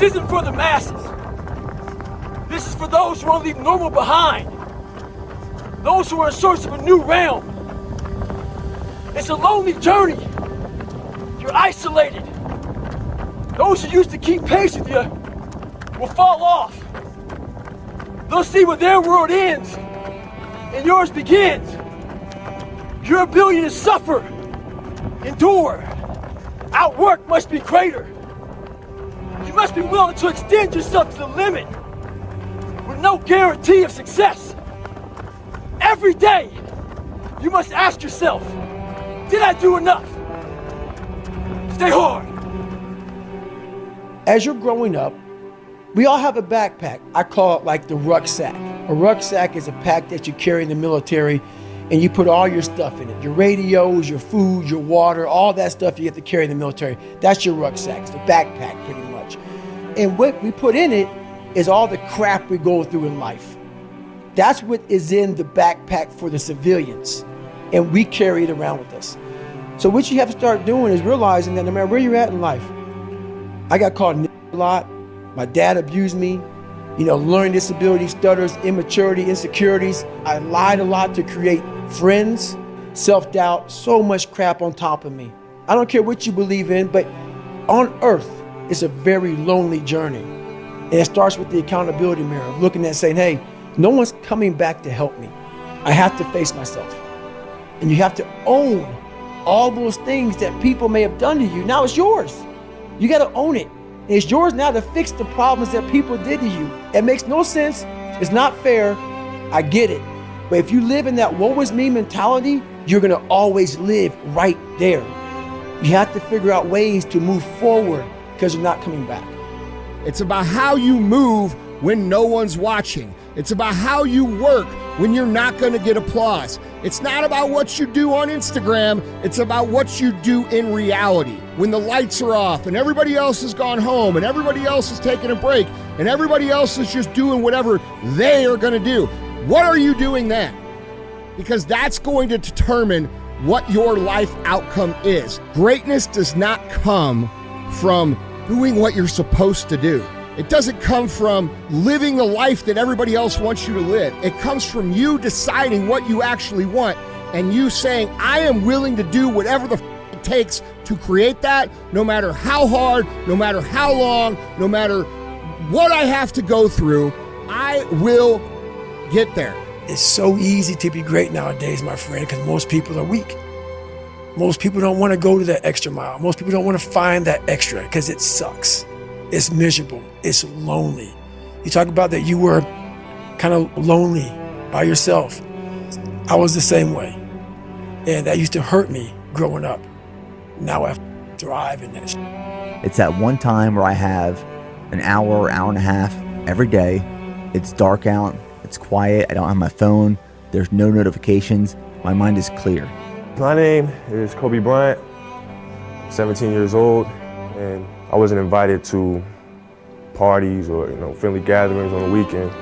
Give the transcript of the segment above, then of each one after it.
isn't for the masses. This is for those who want to leave normal behind. Those who are in search of a new realm. It's a lonely journey. You're isolated. Those who used to keep pace with you will fall off. They'll see where their world ends and yours begins. Your ability to suffer, endure, outwork must be greater. You must be willing to extend yourself to the limit with no guarantee of success. Every day, you must ask yourself, did I do enough? Stay hard. As you're growing up, we all have a backpack. I call it like the rucksack. A rucksack is a pack that you carry in the military and you put all your stuff in it. Your radios, your food, your water, all that stuff you have to carry in the military. That's your rucksack. It's the backpack pretty much. And what we put in it is all the crap we go through in life. That's what is in the backpack for the civilians. And we carry it around with us. So what you have to start doing is realizing that no matter where you're at in life, I got called a lot. My dad abused me. Learning disability, stutters, immaturity, insecurities. I lied a lot to create friends, self-doubt, so much crap on top of me. I don't care what you believe in, but on earth, it's a very lonely journey. And it starts with the accountability mirror of looking at saying, hey, no one's coming back to help me. I have to face myself. And you have to own all those things that people may have done to you. Now it's yours. You got to own it. And it's yours now to fix the problems that people did to you. It makes no sense. It's not fair. I get it. But if you live in that woe is me mentality, you're going to always live right there. You have to figure out ways to move forward because you're not coming back. It's about how you move when no one's watching. It's about how you work when you're not going to get applause. It's not about what you do on Instagram. It's about what you do in reality. When the lights are off and everybody else has gone home and everybody else is taking a break and everybody else is just doing whatever they are going to do. What are you doing then? Because that's going to determine what your life outcome is. Greatness does not come from doing what you're supposed to do. It doesn't come from living the life that everybody else wants you to live. It comes from you deciding what you actually want and you saying, I am willing to do whatever the it takes to create that, no matter how hard, no matter how long, no matter what I have to go through, I will get there. It's so easy to be great nowadays, my friend, because most people are weak. Most people don't want to go to that extra mile. Most people don't want to find that extra because it sucks. It's miserable. It's lonely. You talk about that you were kind of lonely by yourself. I was the same way. And that used to hurt me growing up. Now I thrive in this. It's that one time where I have an hour and a half every day. It's dark out. It's quiet. I don't have my phone. There's no notifications. My mind is clear. My name is Kobe Bryant, 17 years old, and I wasn't invited to parties or friendly gatherings on the weekend.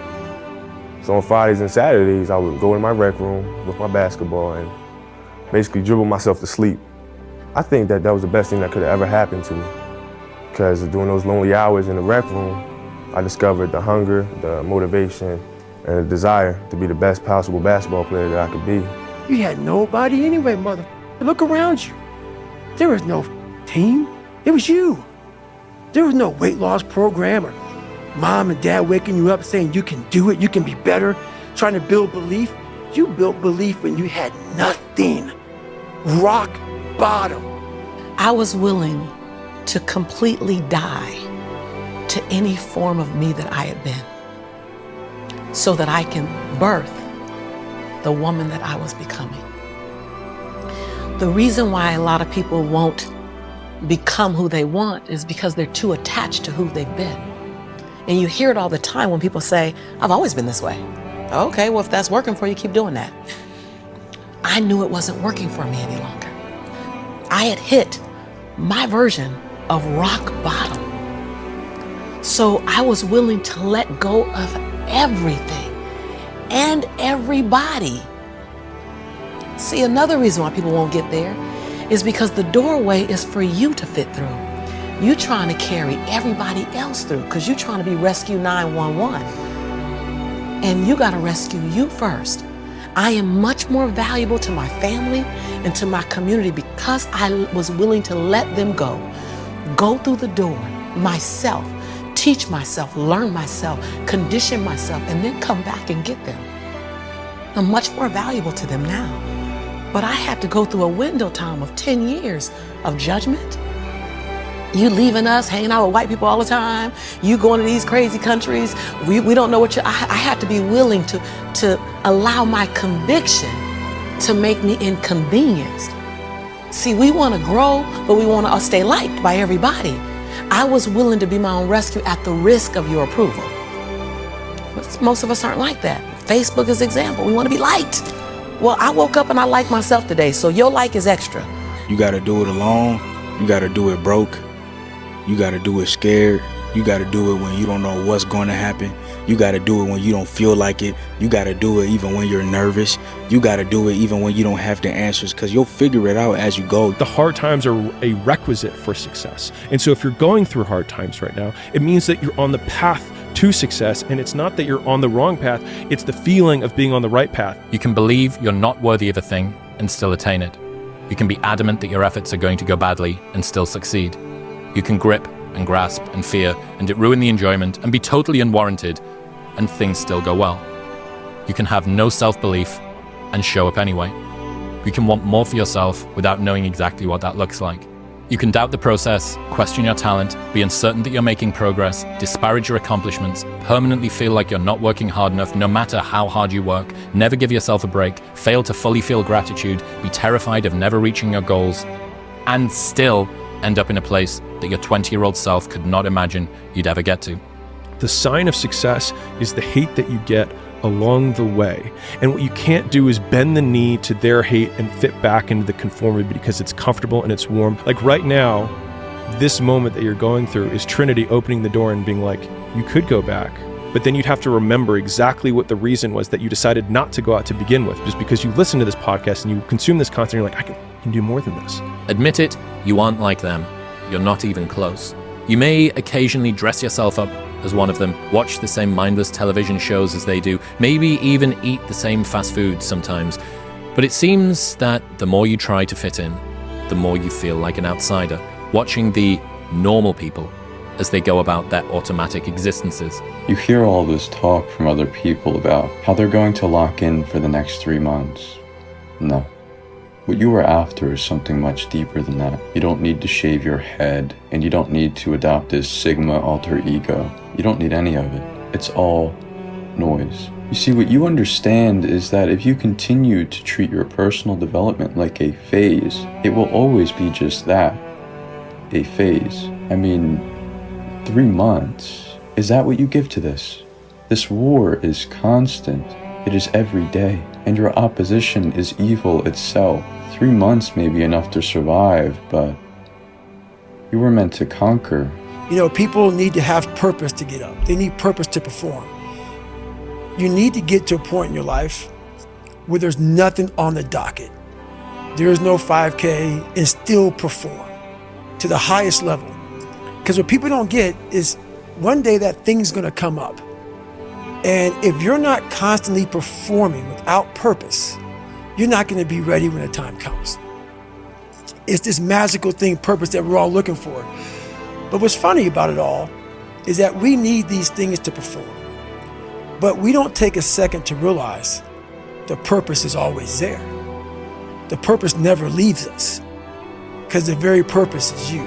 So on Fridays and Saturdays, I would go in my rec room with my basketball and basically dribble myself to sleep. I think that was the best thing that could have ever happened to me, because during those lonely hours in the rec room, I discovered the hunger, the motivation, and the desire to be the best possible basketball player that I could be. You had nobody anyway, mother. Look around you. There was no team. It was you. There was no weight loss program or mom and dad waking you up saying you can do it, you can be better, trying to build belief. You built belief when you had nothing. Rock bottom. I was willing to completely die to any form of me that I had been so that I can birth the woman that I was becoming. The reason why a lot of people won't become who they want is because they're too attached to who they've been. And you hear it all the time when people say, I've always been this way. Okay, well, if that's working for you, keep doing that. I knew it wasn't working for me any longer. I had hit my version of rock bottom. So I was willing to let go of everything and everybody. See, another reason why people won't get there is because the doorway is for you to fit through. you trying to carry everybody else through because you're trying to be Rescue 911. And you got to rescue you first. I am much more valuable to my family and to my community because I was willing to let them go through the door myself, teach myself, learn myself, condition myself, and then come back and get them. I'm much more valuable to them now. But I had to go through a window time of 10 years of judgment. You leaving us, hanging out with white people all the time. You going to these crazy countries. We don't know what I had to be willing to allow my conviction to make me inconvenienced. See, we want to grow, but we want to stay liked by everybody. I was willing to be my own rescue at the risk of your approval. But most of us aren't like that. Facebook is an example. We want to be liked. Well, I woke up and I like myself today, so your like is extra. You got to do it alone. You got to do it broke. You got to do it scared. You got to do it when you don't know what's going to happen. You got to do it when you don't feel like it. You got to do it even when you're nervous. You got to do it even when you don't have the answers, because you'll figure it out as you go. The hard times are a requisite for success. And so if you're going through hard times right now, it means that you're on the path to success. And it's not that you're on the wrong path. It's the feeling of being on the right path. You can believe you're not worthy of a thing and still attain it. You can be adamant that your efforts are going to go badly and still succeed. You can grip and grasp and fear and it ruin the enjoyment and be totally unwarranted and things still go well. You can have no self-belief and show up anyway. You can want more for yourself without knowing exactly what that looks like. You can doubt the process, question your talent, be uncertain that you're making progress, disparage your accomplishments, permanently feel like you're not working hard enough no matter how hard you work, never give yourself a break, fail to fully feel gratitude, be terrified of never reaching your goals, and still end up in a place that your 20-year-old self could not imagine you'd ever get to. The sign of success is the hate that you get along the way. And what you can't do is bend the knee to their hate and fit back into the conformity because it's comfortable and it's warm. Like right now, this moment that you're going through is Trinity opening the door and being like, you could go back. But then you'd have to remember exactly what the reason was that you decided not to go out to begin with, just because you listen to this podcast and you consume this content, you're like, I can do more than this. Admit it, you aren't like them. You're not even close. You may occasionally dress yourself up as one of them, watch the same mindless television shows as they do, maybe even eat the same fast food sometimes. But it seems that the more you try to fit in, the more you feel like an outsider, watching the normal people as they go about their automatic existences. You hear all this talk from other people about how they're going to lock in for the next 3 months. No. What you are after is something much deeper than that. You don't need to shave your head, and you don't need to adopt this Sigma alter ego. You don't need any of it. It's all noise. You see, what you understand is that if you continue to treat your personal development like a phase, it will always be just that, a phase. I mean, 3 months. Is that what you give to this? This war is constant. It is every day. And your opposition is evil itself. 3 months may be enough to survive, but you were meant to conquer. You know, people need to have purpose to get up. They need purpose to perform. You need to get to a point in your life where there's nothing on the docket. There is no 5K, and still perform to the highest level. Because what people don't get is one day that thing's gonna come up. And if you're not constantly performing without purpose, you're not going to be ready when the time comes. It's this magical thing, purpose, that we're all looking for. But what's funny about it all is that we need these things to perform. But we don't take a second to realize the purpose is always there. The purpose never leaves us, because the very purpose is you.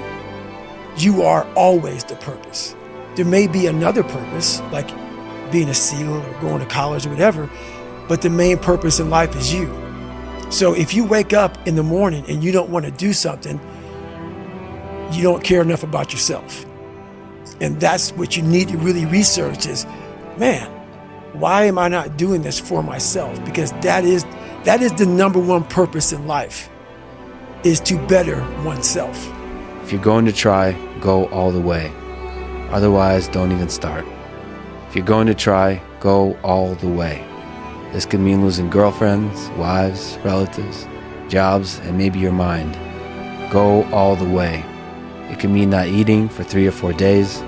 You are always the purpose. There may be another purpose, like being a SEAL or going to college or whatever, but the main purpose in life is you. So if you wake up in the morning and you don't want to do something, you don't care enough about yourself. And that's what you need to really research is, man, why am I not doing this for myself? Because that is the number one purpose in life, is to better oneself. If you're going to try, go all the way. Otherwise, don't even start. If you're going to try, go all the way. This could mean losing girlfriends, wives, relatives, jobs, and maybe your mind. Go all the way. It can mean not eating for 3 or 4 days.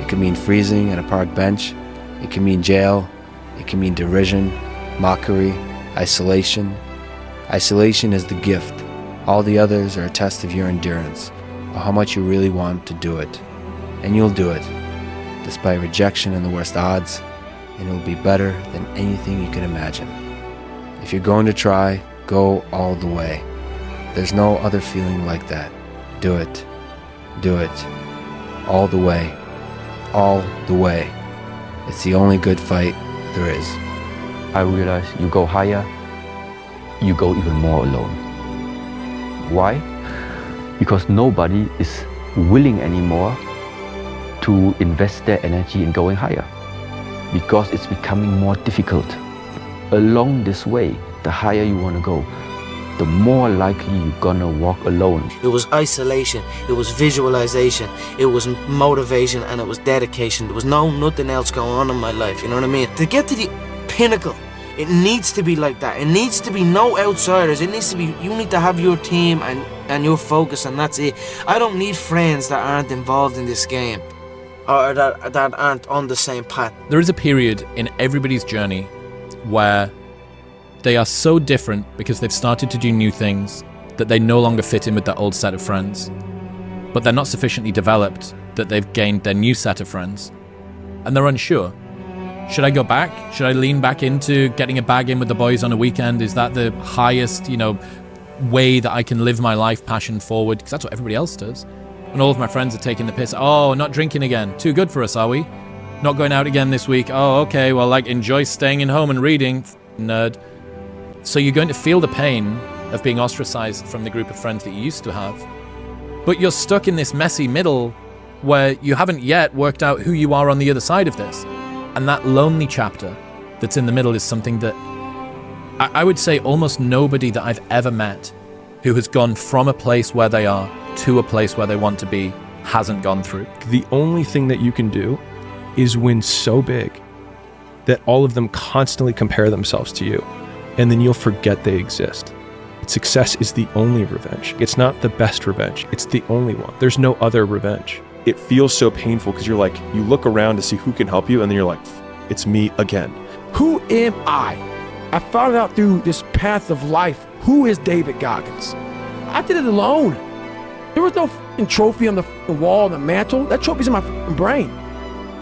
It can mean freezing at a park bench. It can mean jail. It can mean derision, mockery, isolation. Isolation is the gift. All the others are a test of your endurance, or how much you really want to do it. And you'll do it, despite rejection and the worst odds, and it will be better than anything you can imagine. If you're going to try, go all the way. There's no other feeling like that. Do it. Do it. All the way. All the way. It's the only good fight there is. I realize you go higher, you go even more alone. Why? Because nobody is willing anymore to invest their energy in going higher. Because it's becoming more difficult. Along this way, the higher you want to go, the more likely you're gonna walk alone. It was isolation, it was visualization, it was motivation, and it was dedication. There was nothing else going on in my life, you know what I mean? To get to the pinnacle, it needs to be like that. It needs to be no outsiders. It needs to be, you need to have your team and your focus, and that's it. I don't need friends that aren't involved in this game, or that aren't on the same path. There is a period in everybody's journey where they are so different because they've started to do new things that they no longer fit in with their old set of friends. But they're not sufficiently developed that they've gained their new set of friends. And they're unsure. Should I go back? Should I lean back into getting a bag in with the boys on a weekend? Is that the highest, way that I can live my life passion forward? Because that's what everybody else does. And all of my friends are taking the piss. Oh, not drinking again. Too good for us, are we? Not going out again this week. Oh, okay. Well, enjoy staying in home and reading, nerd. So you're going to feel the pain of being ostracized from the group of friends that you used to have. But you're stuck in this messy middle where you haven't yet worked out who you are on the other side of this. And that lonely chapter that's in the middle is something that I would say almost nobody that I've ever met who has gone from a place where they are to a place where they want to be hasn't gone through. The only thing that you can do is win so big that all of them constantly compare themselves to you. And then you'll forget they exist. Success is the only revenge. It's not the best revenge. It's the only one. There's no other revenge. It feels so painful because you look around to see who can help you, and then you're like, it's me again. Who am I? I found out through this path of life, who is David Goggins? I did it alone. There was no trophy on the wall, on the mantle. That trophy's in my brain.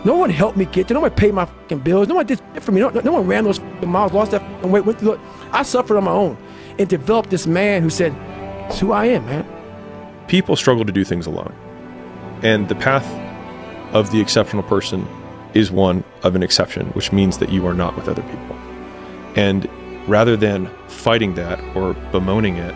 No one helped me get there. No one paid my bills. No one did it for me. No one ran those miles, lost that weight. Look, I suffered on my own and developed this man who said, it's who I am, man. People struggle to do things alone. And the path of the exceptional person is one of an exception, which means that you are not with other people. And rather than fighting that or bemoaning it,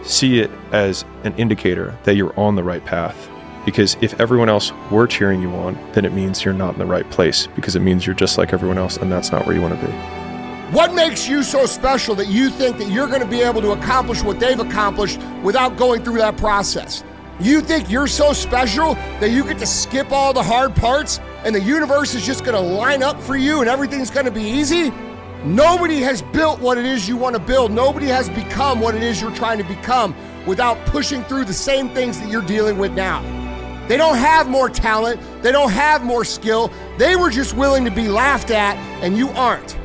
see it as an indicator that you're on the right path. Because if everyone else were cheering you on, then it means you're not in the right place, because it means you're just like everyone else, and that's not where you want to be. What makes you so special that you think that you're going to be able to accomplish what they've accomplished without going through that process? You think you're so special that you get to skip all the hard parts and the universe is just going to line up for you and everything's going to be easy? Nobody has built what it is you want to build. Nobody has become what it is you're trying to become without pushing through the same things that you're dealing with now. They don't have more talent. They don't have more skill. They were just willing to be laughed at, and you aren't.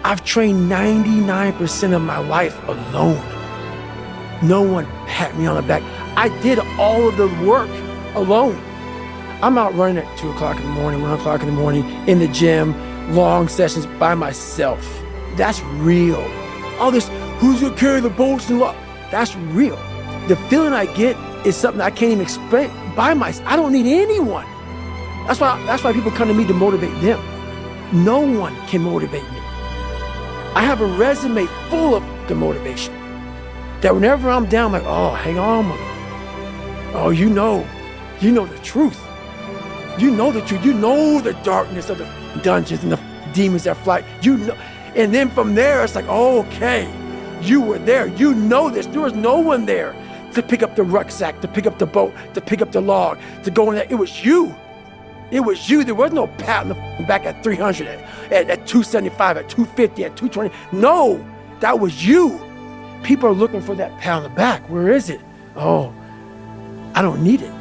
I've trained 99% of my life alone. No one pat me on the back. I did all of the work alone. I'm out running at 2 o'clock in the morning, 1 o'clock in the morning, in the gym, long sessions by myself. That's real. All this, who's gonna carry the bolts and what? That's real. The feeling I get is something I can't even explain by myself. I don't need anyone. That's why people come to me to motivate them. No one can motivate me. I have a resume full of the motivation. That whenever I'm down, I'm like, oh, hang on, mother. Oh, you know the truth. You know the truth. You know the darkness of the dungeons and the demons that fly. You know, and then from there, it's like, oh, okay, you were there. You know this. There was no one there to pick up the rucksack, to pick up the boat, to pick up the log, to go in there. It was you. It was you. There was no pat on the back at 300, at 275, at 250, at 220. No, that was you. People are looking for that pat on the back. Where is it? Oh, I don't need it.